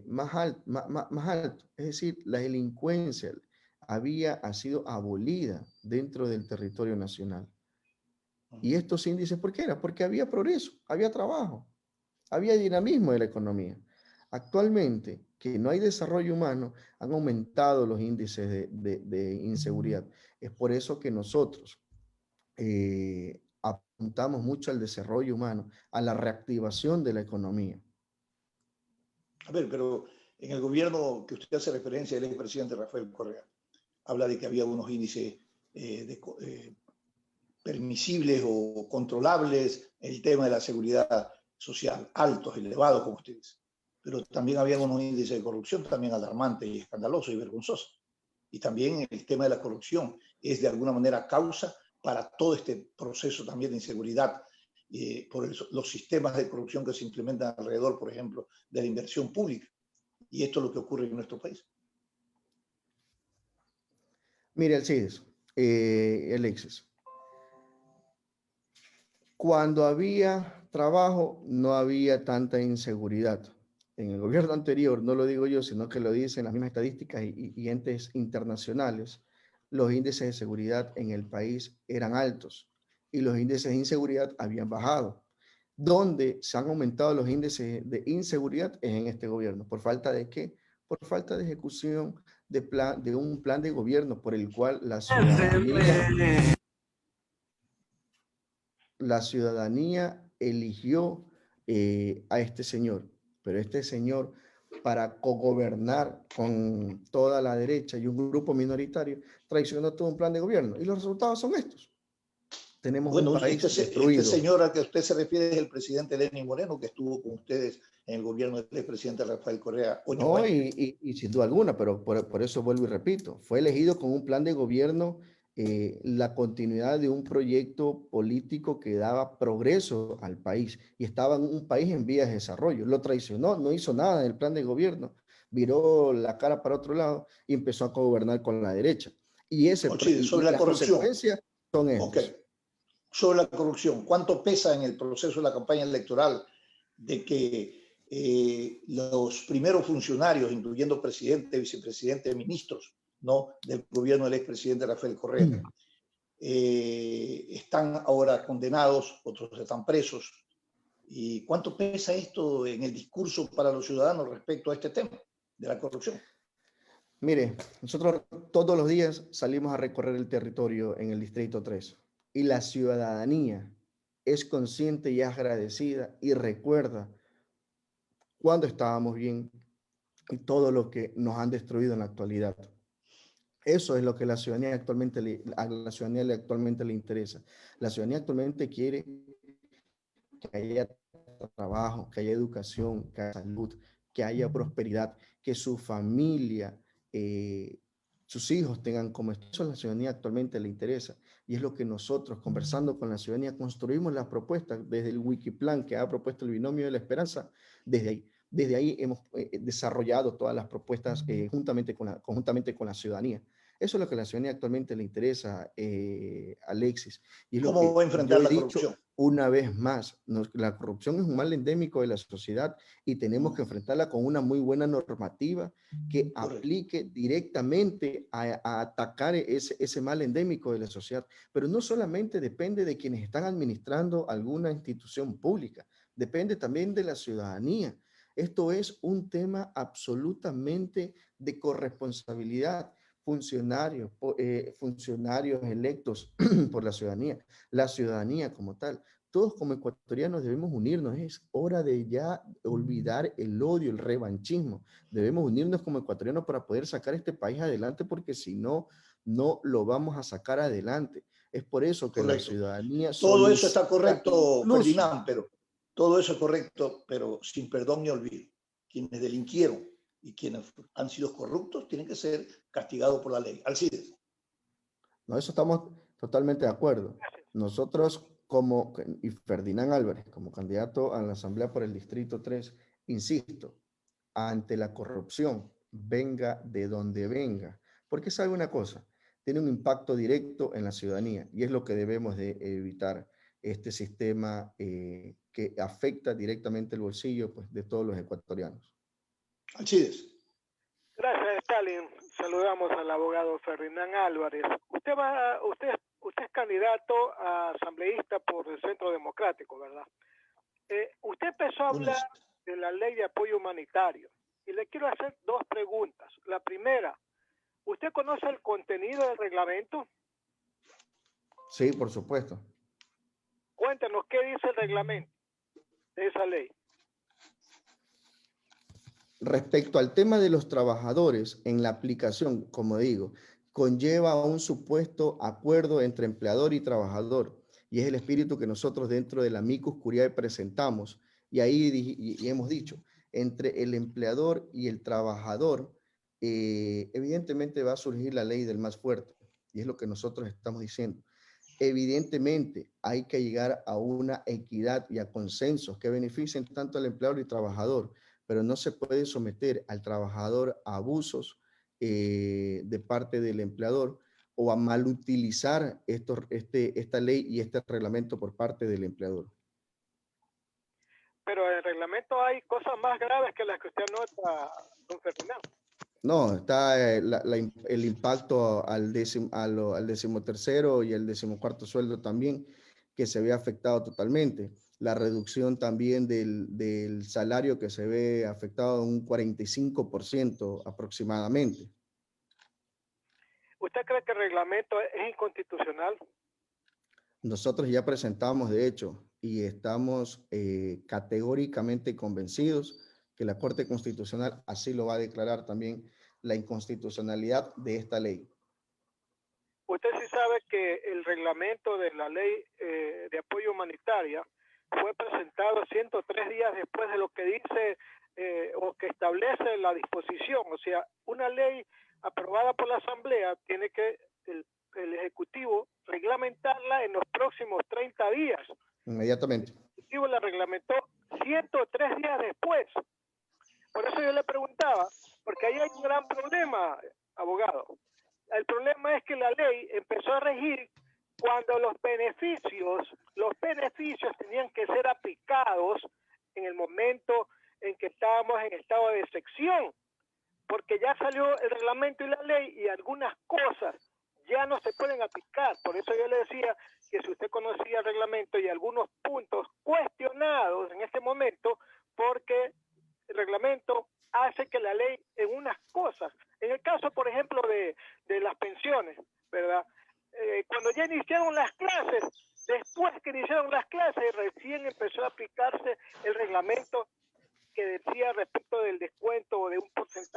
más altos. Es decir, la delincuencia ha sido abolida dentro del territorio nacional. Y estos índices, ¿por qué era? Porque había progreso, había trabajo, había dinamismo de la economía. Actualmente, que no hay desarrollo humano, han aumentado los índices de inseguridad. Es por eso que nosotros apuntamos mucho al desarrollo humano, a la reactivación de la economía. A ver, pero en el gobierno que usted hace referencia, el expresidente Rafael Correa, habla de que había unos índices permisibles o controlables, el tema de la seguridad social, altos, elevados, como ustedes. Pero también había unos índices de corrupción también alarmantes y escandalosos y vergonzosos. Y también el tema de la corrupción es de alguna manera causa para todo este proceso también de inseguridad por los sistemas de corrupción que se implementan alrededor, por ejemplo, de la inversión pública. Y esto es lo que ocurre en nuestro país. Mire, Alcides, Alexis, cuando había trabajo no había tanta inseguridad. En el gobierno anterior, no lo digo yo, sino que lo dicen las mismas estadísticas y entes internacionales, los índices de seguridad en el país eran altos y los índices de inseguridad habían bajado. Donde se han aumentado los índices de inseguridad es en este gobierno. ¿Por falta de qué? Por falta de ejecución de un plan de gobierno por el cual la ciudadanía eligió a este señor, pero este señor para cogobernar con toda la derecha y un grupo minoritario traicionó todo un plan de gobierno y los resultados son estos. Tenemos un país destruido. Este señor al que usted se refiere es el presidente Lenín Moreno, que estuvo con ustedes en el gobierno del expresidente Rafael Correa 8 años. Y sin duda alguna, pero por eso vuelvo y repito, fue elegido con un plan de gobierno, la continuidad de un proyecto político que daba progreso al país y estaba en un país en vías de desarrollo. Lo traicionó, no hizo nada en el plan de gobierno, viró la cara para otro lado y empezó a gobernar con la derecha. Y sobre la corrupción. Consecuencias son estas. Okay. Sobre la corrupción, ¿cuánto pesa en el proceso de la campaña electoral de que los primeros funcionarios, incluyendo presidente, vicepresidente, ministros, ¿no?, del gobierno del expresidente Rafael Correa, están ahora condenados, otros están presos? ¿Y cuánto pesa esto en el discurso para los ciudadanos respecto a este tema de la corrupción? Mire, nosotros todos los días salimos a recorrer el territorio en el Distrito 3 y la ciudadanía es consciente y agradecida y recuerda cuando estábamos bien, y todo lo que nos han destruido en la actualidad. Eso es lo que a la ciudadanía actualmente le interesa. La ciudadanía actualmente quiere que haya trabajo, que haya educación, que haya salud, que haya prosperidad, que su familia, sus hijos tengan como esto. Eso a la ciudadanía actualmente le interesa. Y es lo que nosotros, conversando con la ciudadanía, construimos las propuestas desde el Wikiplan que ha propuesto el Binomio de la Esperanza. Desde ahí hemos desarrollado todas las propuestas conjuntamente con la ciudadanía. Eso es lo que a la ciudadanía actualmente le interesa, Alexis. Y es lo ¿Cómo va a que enfrentar yo he la dicho corrupción? una vez más. La corrupción es un mal endémico de la sociedad y tenemos que enfrentarla con una muy buena normativa que aplique directamente a atacar ese mal endémico de la sociedad. Pero no solamente depende de quienes están administrando alguna institución pública, depende también de la ciudadanía. Esto es un tema absolutamente de corresponsabilidad. Funcionarios electos por la ciudadanía como tal. Todos como ecuatorianos debemos unirnos. Es hora de ya olvidar el odio, el revanchismo. Debemos unirnos como ecuatorianos para poder sacar este país adelante, porque si no, no lo vamos a sacar adelante. Es por eso que la ciudadanía Todo eso está solicita correcto, incluso... Ferdinand, pero todo eso es correcto, pero sin perdón ni olvido. Quienes delinquieron y quienes han sido corruptos tienen que ser castigados por la ley. Alcides. No, eso estamos totalmente de acuerdo. Nosotros y Ferdinand Álvarez, como candidato a la Asamblea por el Distrito 3, insisto, ante la corrupción, venga de donde venga, porque sabe una cosa, tiene un impacto directo en la ciudadanía y es lo que debemos de evitar, este sistema que afecta directamente el bolsillo, pues, de todos los ecuatorianos. Alcides. Gracias, Stalin. Saludamos al abogado Ferdinand Álvarez. Usted es candidato a asambleísta por el Centro Democrático, ¿verdad? Usted empezó a hablar de la ley de apoyo humanitario y le quiero hacer dos preguntas. La primera, ¿usted conoce el contenido del reglamento? Sí, por supuesto. Cuéntanos, ¿qué dice el reglamento de esa ley? Respecto al tema de los trabajadores, en la aplicación, como digo, conlleva un supuesto acuerdo entre empleador y trabajador, y es el espíritu que nosotros dentro de la Amicus Curiae presentamos, y ahí hemos dicho, entre el empleador y el trabajador, evidentemente va a surgir la ley del más fuerte, y es lo que nosotros estamos diciendo. Evidentemente hay que llegar a una equidad y a consensos que beneficien tanto al empleador y trabajador, pero no se puede someter al trabajador a abusos de parte del empleador o a malutilizar esta ley y este reglamento por parte del empleador. Pero en el reglamento hay cosas más graves que las que usted anota, don Ferdinand. No, está el impacto al 13º y el 14º sueldo también, que se ve afectado totalmente. La reducción también del salario, que se ve afectado un 45% aproximadamente. ¿Usted cree que el reglamento es inconstitucional? Nosotros ya presentamos, de hecho, y estamos categóricamente convencidos que la Corte Constitucional así lo va a declarar también, la inconstitucionalidad de esta ley. Usted sí sabe que el reglamento de la ley de apoyo humanitaria fue presentado 103 días después de lo que dice o que establece la disposición. O sea, una ley aprobada por la Asamblea tiene que el Ejecutivo reglamentarla en los próximos 30 días. Inmediatamente. El Ejecutivo la reglamentó 103 días después. Por eso yo le preguntaba, porque ahí hay un gran problema, abogado. El problema es que la ley empezó a regir cuando los beneficios tenían que ser aplicados en el momento en que estábamos en estado de excepción, porque ya salió el reglamento y la ley y algunas cosas ya no se pueden aplicar. Por eso yo le decía que si usted conocía el reglamento y algunos puntos cuestionados en este momento, porque el reglamento hace que la ley en unas cosas, en el caso por ejemplo de las pensiones, ¿verdad? Cuando ya iniciaron las clases, después que iniciaron las clases, recién empezó a aplicarse el reglamento que decía respecto del descuento o de un porcentaje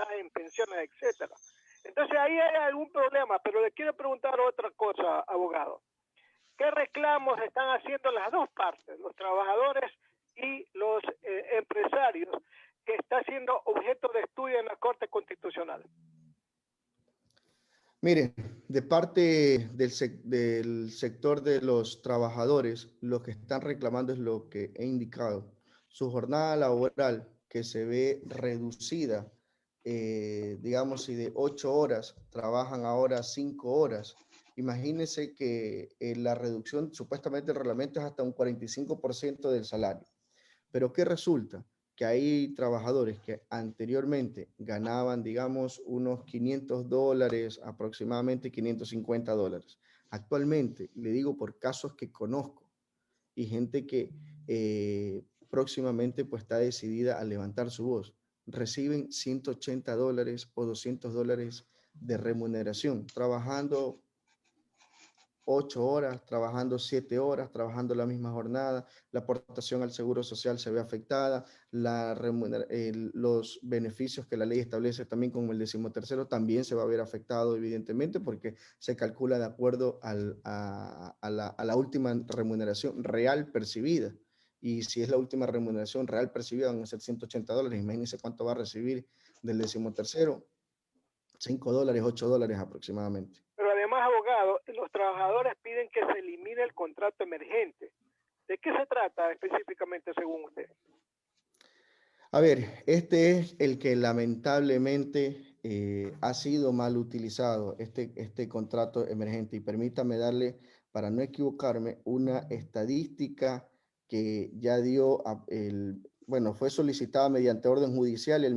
nómina, etcétera. Entonces ahí hay algún problema, pero le quiero preguntar otra cosa, abogado. ¿Qué reclamos están haciendo las dos partes, los trabajadores y los empresarios, que está siendo objeto de estudio en la Corte Constitucional? Mire, de parte del sector de los trabajadores, lo que están reclamando es lo que he indicado. Su jornada laboral que se ve reducida, digamos, si de 8 horas trabajan ahora 5 horas. Imagínense que la reducción, supuestamente el reglamento es hasta un 45% del salario. Pero ¿qué resulta? Que hay trabajadores que anteriormente ganaban, digamos, unos $500, aproximadamente $550. Actualmente, le digo por casos que conozco y gente que próximamente pues está decidida a levantar su voz, reciben $180 o $200 de remuneración, trabajando 8 horas, trabajando 7 horas, trabajando la misma jornada, la aportación al seguro social se ve afectada, los beneficios que la ley establece también como el 13º también se va a ver afectado evidentemente porque se calcula de acuerdo a la última remuneración real percibida. Y si es la última remuneración real percibida van a ser $180, imagínense cuánto va a recibir del 13º, $5, $8 aproximadamente. Pero además, abogado, los trabajadores piden que se elimine el contrato emergente. ¿De qué se trata específicamente según usted? A ver, este es el que lamentablemente ha sido mal utilizado, este contrato emergente. Y permítame darle, para no equivocarme, una estadística que ya dio, bueno, fue solicitada mediante orden judicial y el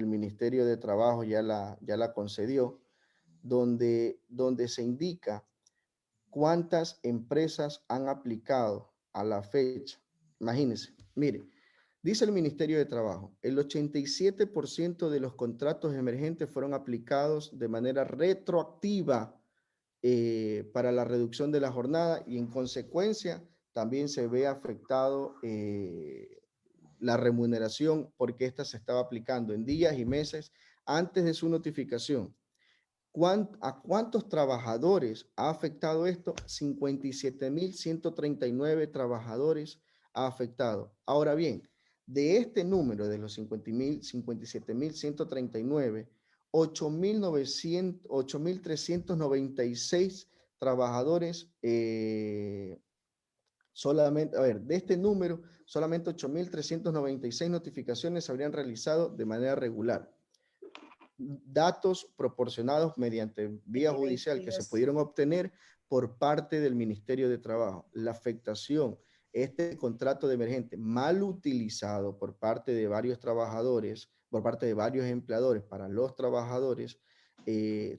Ministerio de Trabajo ya la concedió, donde se indica cuántas empresas han aplicado a la fecha. Imagínense, mire, dice el Ministerio de Trabajo, el 87% de los contratos emergentes fueron aplicados de manera retroactiva para la reducción de la jornada y en consecuencia también se ve afectado la remuneración porque esta se estaba aplicando en días y meses antes de su notificación. ¿A cuántos trabajadores ha afectado esto? 57.139 trabajadores ha afectado. Ahora bien, de este número de los 57.139, 8.396 trabajadores solamente, a ver, de este número, solamente 8.396 notificaciones se habrían realizado de manera regular. Datos proporcionados mediante vía judicial que se pudieron obtener por parte del Ministerio de Trabajo. La afectación, este contrato de emergente mal utilizado por parte de varios trabajadores, por parte de varios empleadores para los trabajadores,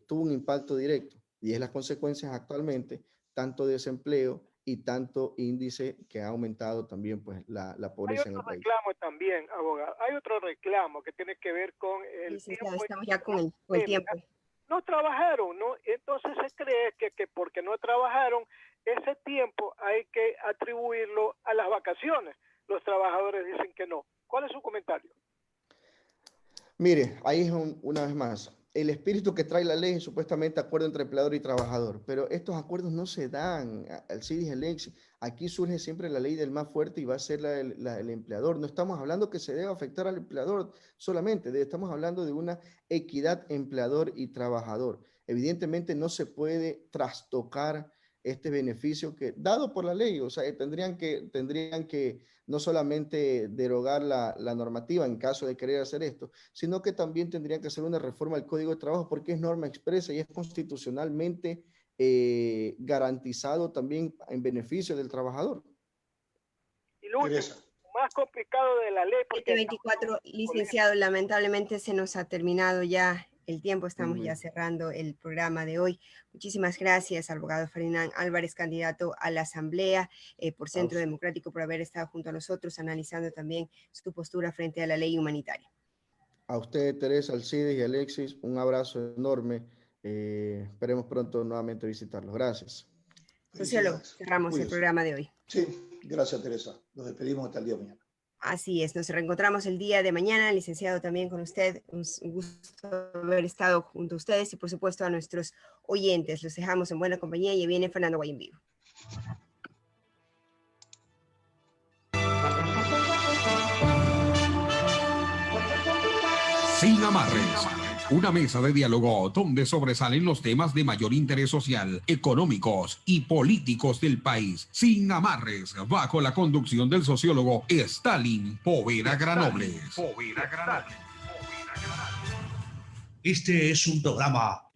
tuvo un impacto directo y es las consecuencias actualmente, tanto desempleo y tanto índice que ha aumentado también pues la pobreza en el país. Hay otro reclamo también, abogado. Hay otro reclamo que tiene que ver con el tiempo. Estamos ya con el tiempo. No trabajaron, ¿no? Entonces se cree que porque no trabajaron, ese tiempo hay que atribuirlo a las vacaciones. Los trabajadores dicen que no. ¿Cuál es su comentario? Mire, ahí es una vez más, el espíritu que trae la ley es supuestamente acuerdo entre empleador y trabajador, pero estos acuerdos no se dan, Alcides y Alexis. Aquí surge siempre la ley del más fuerte y va a ser el empleador. No estamos hablando que se debe afectar al empleador solamente, estamos hablando de una equidad empleador y trabajador. Evidentemente no se puede trastocar este beneficio que, dado por la ley, o sea, tendrían que no solamente derogar la normativa en caso de querer hacer esto, sino que también tendrían que hacer una reforma al Código de Trabajo porque es norma expresa y es constitucionalmente garantizado también en beneficio del trabajador. Y lo último, más complicado de la ley. 724, licenciado, lamentablemente se nos ha terminado ya el tiempo, estamos ya cerrando el programa de hoy. Muchísimas gracias al abogado Ferdinand Álvarez, candidato a la Asamblea por Centro Democrático, por haber estado junto a nosotros, analizando también su postura frente a la ley humanitaria. A usted, Teresa, Alcides y Alexis, un abrazo enorme. Esperemos pronto nuevamente visitarlos. Gracias. Sociólogo, cerramos el programa de hoy. Sí, gracias, Teresa. Nos despedimos hasta el día de mañana. Así es, nos reencontramos el día de mañana, licenciado, también con usted. Un gusto haber estado junto a ustedes y por supuesto a nuestros oyentes. Los dejamos en buena compañía y viene Fernando Guayimbío. Sin amarres. Una mesa de diálogo donde sobresalen los temas de mayor interés social, económicos y políticos del país. Sin amarres, bajo la conducción del sociólogo Stalin Poveda Granobles. Este es un programa